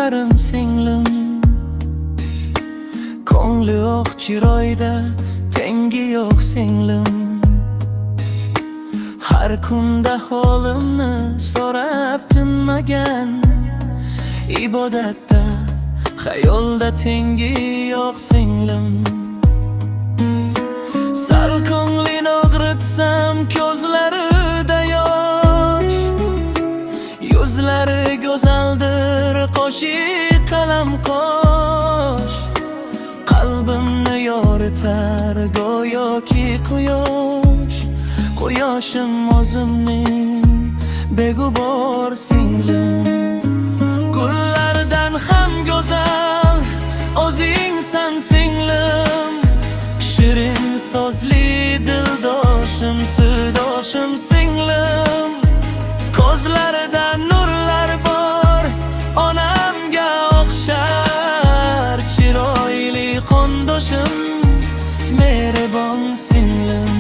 yarim singlim. Ko'ngli oq chiroyda tengi yo'q singlim. Har kunda holimni so'rab tinmagan, ibodatda xayolda tengi yo'q singlim. Sal ko'nglini og'ritsam ko'zlarida yosh, yuzlari go'zaldir qo'shiq qalam qo'sh. Qalbimni yoritar go'yoki quyosh, quyoshim o'zimning beg'ubor singlim. Gullardan ham go'zal o'zingsan singlim. Shirin so'zli dildoshim, sirdoshim singlim. Ko'zlarida nurlar bor, onamga o'xshar. Chiroyli qondoshim, mehribon singlim.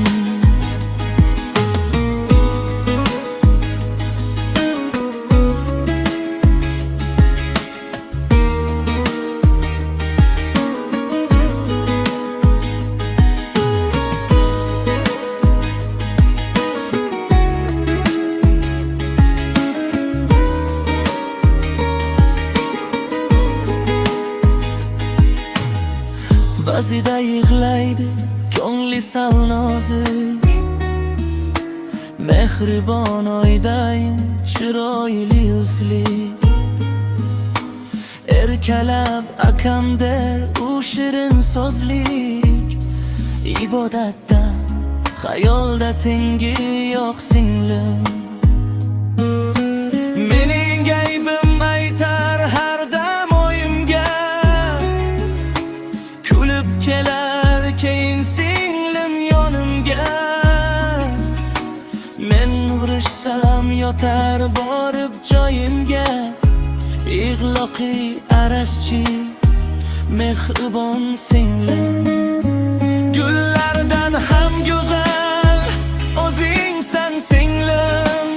Ba'zida yig'laydi ko'ngli sal nozik, mehribon oydayin chiroyli yuzlik. Erkalab akam der u shirin so'zlik. Ibodatda xayolda tengi yo'q singlim. Mening aybim aytar har dam o'yimga, kulib kelar keyin singlim yonimga. Men urishsam yotar borib joyimga, ig'loqi araschi mehribon singlim. Gullardan ham go'zal o'zingsan singlim.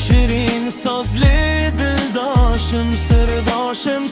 Shirin so'zli dildoshim, sirdoshim